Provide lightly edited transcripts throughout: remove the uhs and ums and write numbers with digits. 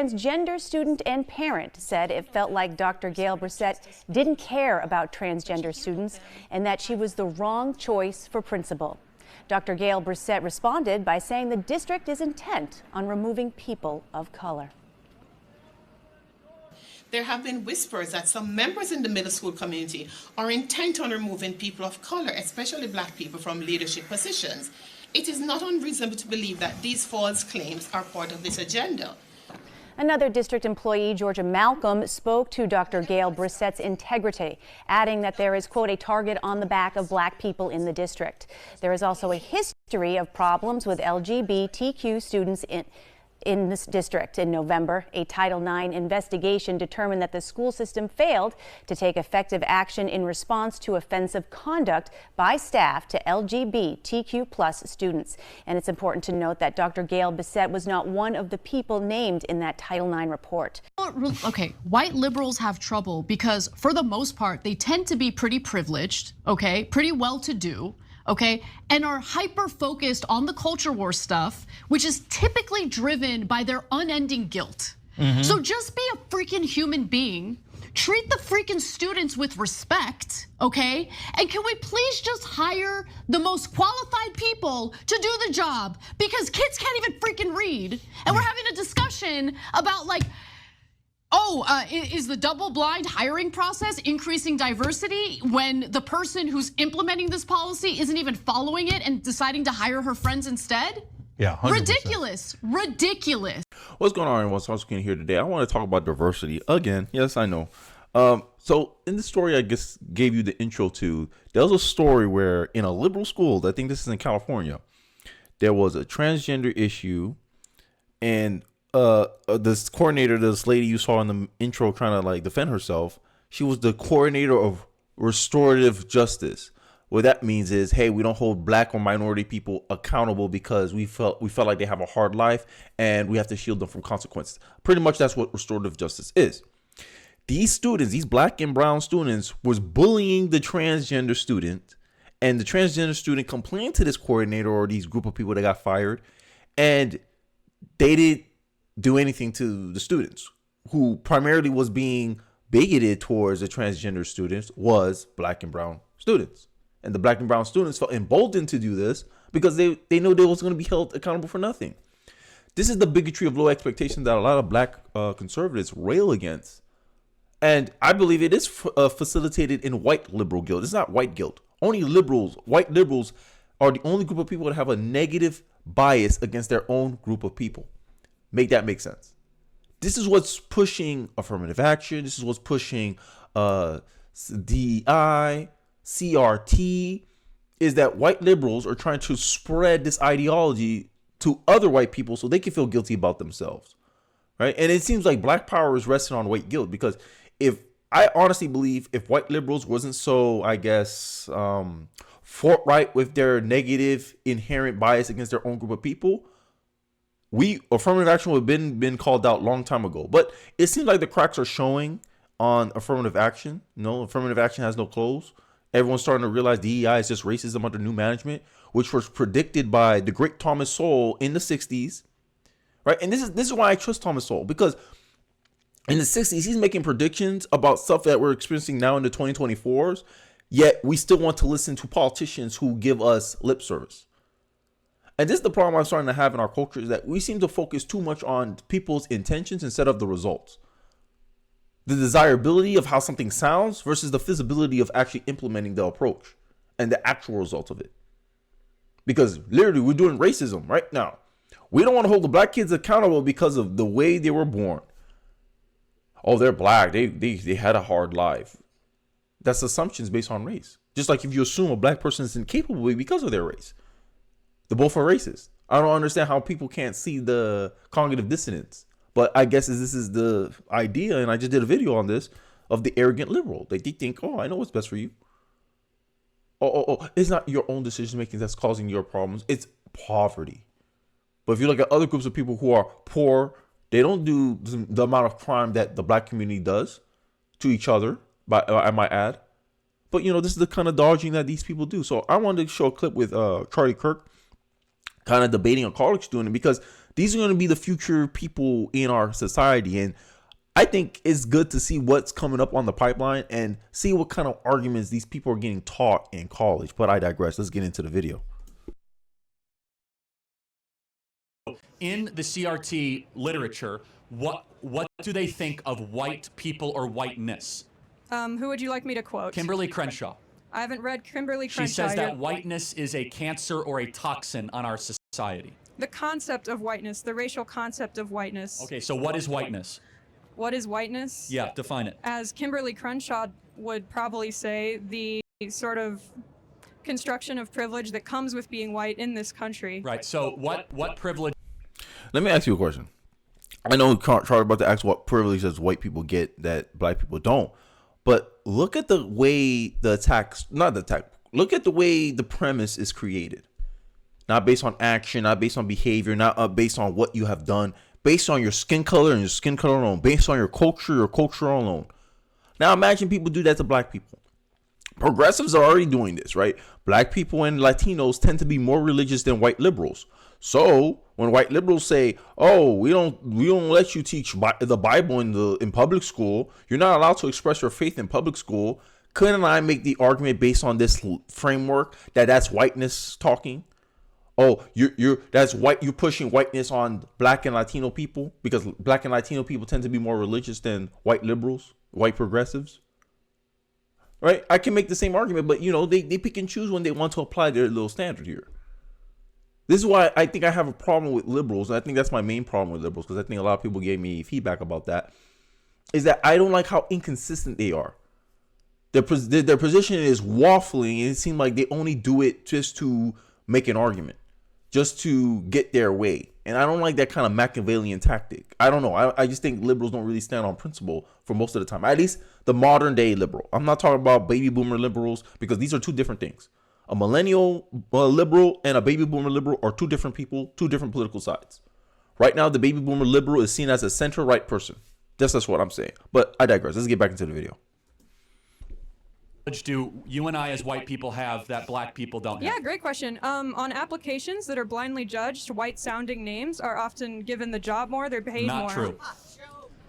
transgender student and parent said it felt like Dr. Gail Brissett didn't care about transgender students and that she was the wrong choice for principal. Dr. Gail Brissett responded by saying the district is intent on removing people of color. There have been whispers that some members in the middle school community are intent on removing people of color, especially black people, from leadership positions. It is not unreasonable to believe that these false claims are part of this agenda. Another district employee, Georgia Malcolm, spoke to Dr. Gail Brissett's integrity, adding that there is, quote, a target on the back of black people in the district. There is also a history of problems with LGBTQ students in this district. In November, a Title IX investigation determined that the school system failed to take effective action in response to offensive conduct by staff to LGBTQ+ students. And it's important to note that Dr. Gail Brissett was not one of the people named in that Title IX report. Okay, white liberals have trouble because for the most part, they tend to be pretty privileged, okay, pretty well-to-do, okay, and are hyper-focused on the culture war stuff, which is typically driven by their unending guilt. So just be a freaking human being, treat the freaking students with respect, okay? And can we please just hire the most qualified people to do the job? Because kids can't even freaking read. And we're having a discussion about like, is the double-blind hiring process increasing diversity when the person who's implementing this policy isn't even following it and deciding to hire her friends instead? Yeah, 100%. Ridiculous, ridiculous. What's going on, everyone? Sasuke here today. I want to talk about diversity again. Yes, I know. So in the story I just gave you the intro to, there was a story where in a liberal school, I think this is in California, there was a transgender issue, and this coordinator, this lady you saw in the intro trying to like defend herself, she was the coordinator of restorative justice. What that means is, hey, we don't hold black or minority people accountable because we felt like they have a hard life and we have to shield them from consequences. Pretty much that's what restorative justice is. These students, these black and brown students, was bullying the transgender student, and the transgender student complained to this coordinator or these group of people that got fired, and they didn't do anything to the students, who primarily was being bigoted towards the transgender students was black and brown students. And the black and brown students felt emboldened to do this because they knew they was going to be held accountable for nothing. This is the bigotry of low expectations that a lot of black conservatives rail against. And I believe it is facilitated in white liberal guilt. It's not white guilt. Only liberals, white liberals, are the only group of people that have a negative bias against their own group of people. Make that make sense. This is what's pushing affirmative action. This is what's pushing DEI, CRT, is that white liberals are trying to spread this ideology to other white people so they can feel guilty about themselves, right? And it seems like black power is resting on white guilt, because I honestly believe if white liberals wasn't so, I guess, forthright with their negative inherent bias against their own group of people, affirmative action would have been called out long time ago. But it seems like the cracks are showing on affirmative action. Affirmative action has no clothes. Everyone's starting to realize DEI is just racism under new management, which was predicted by the great Thomas Sowell in the 60s, right? And this is why I trust Thomas Sowell, because in the 60s, he's making predictions about stuff that we're experiencing now in the 2024s, yet we still want to listen to politicians who give us lip service. And this is the problem I'm starting to have in our culture, is that we seem to focus too much on people's intentions instead of the results. The desirability of how something sounds versus the feasibility of actually implementing the approach and the actual result of it. Because literally we're doing racism right now. We don't want to hold the black kids accountable because of the way they were born. Oh, they're black. They had a hard life. That's assumptions based on race. Just like if you assume a black person is incapable because of their race. They both are racist. I don't understand how people can't see the cognitive dissonance. But I guess this is the idea, and I just did a video on this, of the arrogant liberal. They think, oh, I know what's best for you. Oh, it's not your own decision making that's causing your problems. It's poverty. But if you look at other groups of people who are poor, they don't do the amount of crime that the black community does to each other, I might add. But, this is the kind of dodging that these people do. So I wanted to show a clip with Charlie Kirk kind of debating a college student, because These are going to be the future people in our society. And I think it's good to see what's coming up on the pipeline and see what kind of arguments these people are getting taught in college. But I digress. Let's get into the video. In the CRT literature, what do they think of white people or whiteness? Who would you like me to quote? Kimberly Crenshaw. I haven't read Kimberly Crenshaw. She says that whiteness is a cancer or a toxin on our society. The concept of whiteness, the racial concept of whiteness. Okay, so what is whiteness? What is whiteness? Yeah, define it. As Kimberly Crenshaw would probably say, the sort of construction of privilege that comes with being white in this country. Right, so what privilege? Let me ask you a question. I know Charlie about to ask what privileges white people get that black people don't. But look at the way look at the way the premise is created. Not based on action, not based on behavior, not based on what you have done, based on your skin color and your skin color alone, based on your culture alone. Now imagine people do that to black people. Progressives are already doing this, right? Black people and Latinos tend to be more religious than white liberals. So when white liberals say, "Oh, we don't let you teach the Bible in public school. You're not allowed to express your faith in public school," couldn't I make the argument based on this framework that that's whiteness talking? Oh, that's white. You're pushing whiteness on black and Latino people because black and Latino people tend to be more religious than white liberals, white progressives. Right? I can make the same argument, but they pick and choose when they want to apply their little standard here. This is why I think I have a problem with liberals. I think that's my main problem with liberals, because I think a lot of people gave me feedback about that, is that I don't like how inconsistent they are. Their position is waffling, and it seems like they only do it just to make an argument, just to get their way. And I don't like that kind of Machiavellian tactic. I don't know. I just think liberals don't really stand on principle for most of the time. At least the modern day liberal. I'm not talking about baby boomer liberals, because these are two different things. A millennial liberal and a baby boomer liberal are two different people, two different political sides. Right now, the baby boomer liberal is seen as a center-right person. That's what I'm saying. But I digress. Let's get back into the video. Do you and I as white people have that black people don't have? Yeah, great question. On applications that are blindly judged, white-sounding names are often given the job more. They're paid more. Not true.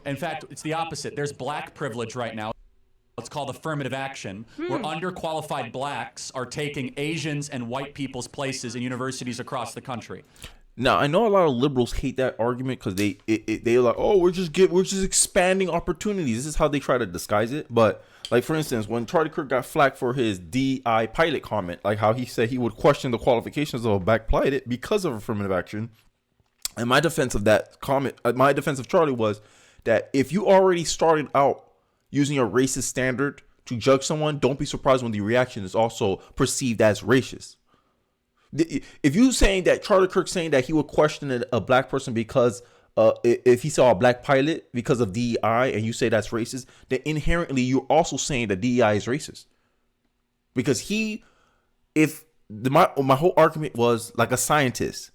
In fact, it's the opposite. There's black privilege right now. It's called affirmative action, where underqualified blacks are taking Asians and white people's places in universities across the country. Now, I know a lot of liberals hate that argument because they're like, "Oh, we're just expanding opportunities." This is how they try to disguise it. But like, for instance, when Charlie Kirk got flack for his DI pilot comment, like how he said he would question the qualifications of a black pilot because of affirmative action, and my defense of that comment, my defense of Charlie was that if you already started out using a racist standard to judge someone, don't be surprised when the reaction is also perceived as racist. If you saying that Charlie Kirk saying that he would question a black person because if he saw a black pilot because of DEI, and you say that's racist, then inherently you're also saying that DEI is racist. Because my whole argument was like a scientist,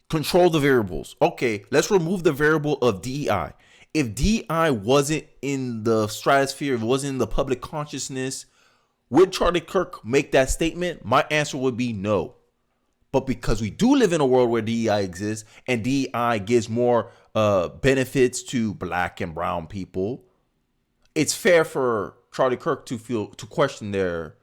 control the variables. Okay, let's remove the variable of DEI. If DEI wasn't in the stratosphere, if it wasn't in the public consciousness, would Charlie Kirk make that statement? My answer would be no. But because we do live in a world where DEI exists and DEI gives more benefits to black and brown people, it's fair for Charlie Kirk to question their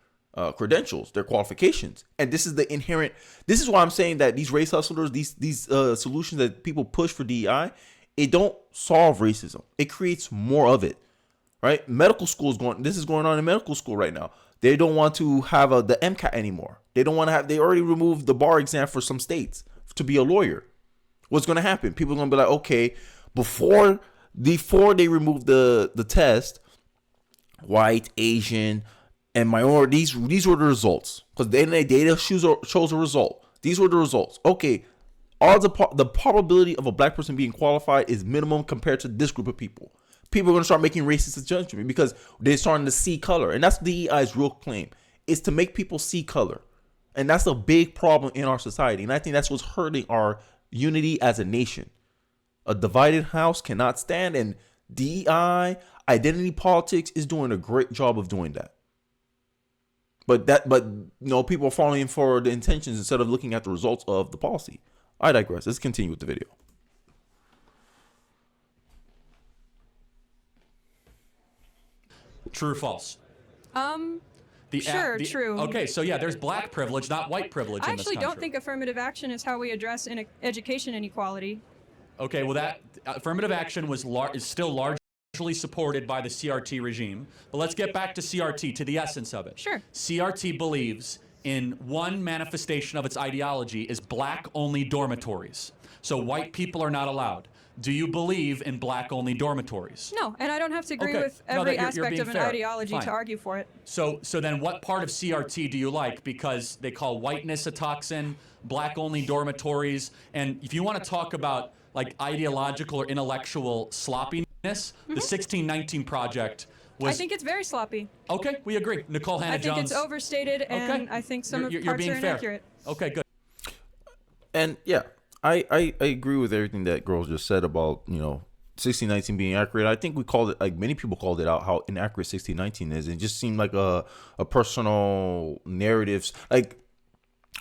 credentials, their qualifications. And this is why I'm saying that these race hustlers, these solutions that people push for DEI, it don't solve racism. It creates more of it, right? Medical school this is going on in medical school right now. They don't want to have the MCAT anymore. They already removed the bar exam for some states to be a lawyer. What's going to happen? People are going to be like, okay, before they remove the test, white, Asian, and minority, these were the results. Because the data shows a result. These were the results. Okay, the probability of a black person being qualified is minimum compared to this group of people. People are going to start making racist judgment because they're starting to see color. And that's DEI's real claim, is to make people see color. And that's a big problem in our society. And I think that's what's hurting our unity as a nation. A divided house cannot stand, and DEI, identity politics, is doing a great job of doing that. But people are falling for the intentions instead of looking at the results of the policy. I digress. Let's continue with the video. True or false? Sure, true. Okay, so yeah, there's black privilege, not white privilege I in this actually country. don't think affirmative action is how we address education inequality. Okay, well, that affirmative action is still largely supported by the CRT regime. But let's get back to CRT, to the essence of it. Sure. CRT believes in one manifestation of its ideology is black-only dormitories. So white people are not allowed. Do you believe in black-only dormitories? No, and I don't have to agree Okay. with No, every you're aspect being of an fair. ideology Fine. to argue for it. So then what part of CRT do you like? Because they call whiteness a toxin, black-only dormitories, and if you want to talk about like ideological or intellectual sloppiness, the 1619 Project was... I think it's very sloppy. Okay, we agree. Nicole Hannah-Jones. I think it's overstated, and I think some You're parts being are fair. inaccurate. Okay, good. And yeah, I agree with everything that girls just said about, 1619 being accurate. I think we called it, like many people called it out, how inaccurate 1619 is. It just seemed like a personal narratives. Like,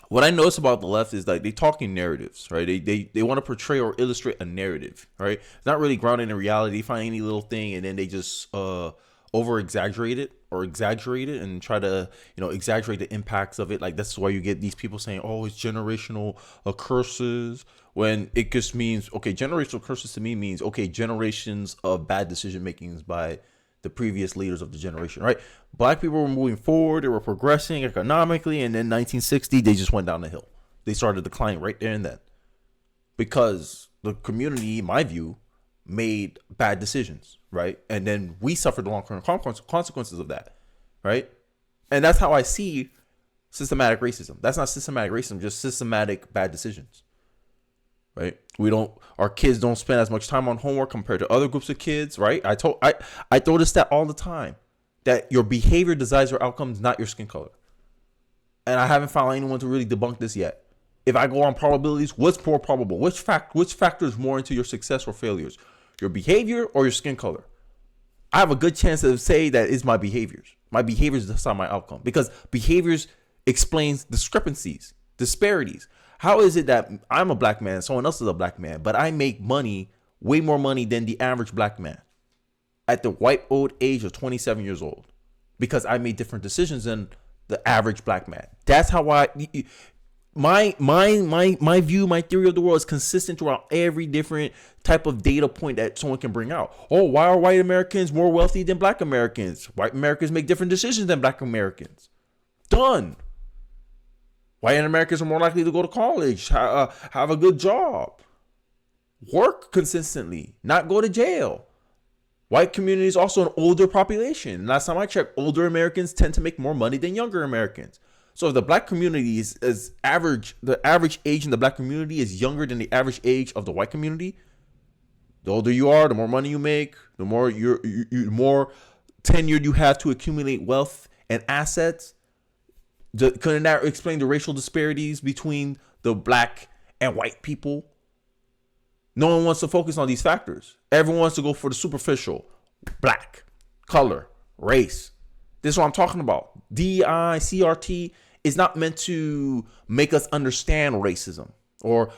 what I notice about the left is like they talk in narratives, right? They want to portray or illustrate a narrative, right? It's not really grounded in reality. They find any little thing and then they just over exaggerate it and try to exaggerate the impacts of it. Like that's why you get these people saying, oh, it's generational curses, when it just means, okay, generational curses to me means, okay, generations of bad decision makings by the previous leaders of the generation, right? Black people were moving forward, they were progressing economically, and then 1960 they just went down the hill. They started declining right there and then, because the community, in my view, made bad decisions, right? And then we suffered the long-term consequences of that, right? And that's how I see systematic racism. That's not systematic racism, just systematic bad decisions, right? Our kids don't spend as much time on homework compared to other groups of kids, right? I throw this stat all the time, that your behavior decides your outcomes, not your skin color. And I haven't found anyone to really debunk this yet. If I go on probabilities, what's more probable? Which factors more into your success or failures? Your behavior or your skin color? I have a good chance to say that it's my behaviors. My behaviors decide my outcome, because behaviors explains discrepancies, disparities. How is it that I'm a black man, someone else is a black man, but I make money, way more money than the average black man at the white old age of 27 years old? Because I made different decisions than the average black man. That's how my view, my theory of the world is consistent throughout every different type of data point that someone can bring out. Oh, why are white Americans more wealthy than black Americans? White Americans make different decisions than black Americans. Done. White Americans are more likely to go to college, have a good job, work consistently, not go to jail. White community is also an older population. Last time I checked, older Americans tend to make more money than younger Americans. So if the black community is average, the average age in the black community is younger than the average age of the white community, the older you are, the more money you make, the more you're more tenured you have to accumulate wealth and assets. Couldn't that explain the racial disparities between the black and white people? No one wants to focus on these factors. Everyone wants to go for the superficial. Black, color, race. This is what I'm talking about. DEI, CRT is not meant to make us understand racism or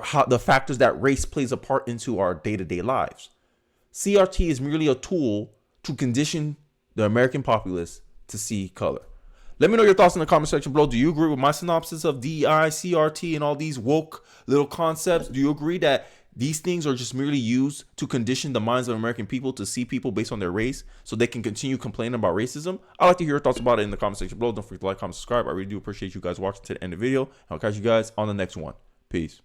how the factors that race plays a part into our day-to-day lives. CRT is merely a tool to condition the American populace to see color. Let me know your thoughts in the comment section below. Do you agree with my synopsis of DEI, CRT, and all these woke little concepts? Do you agree that these things are just merely used to condition the minds of American people to see people based on their race so they can continue complaining about racism? I'd like to hear your thoughts about it in the comment section below. Don't forget to like, comment, subscribe. I really do appreciate you guys watching to the end of the video. I'll catch you guys on the next one. Peace.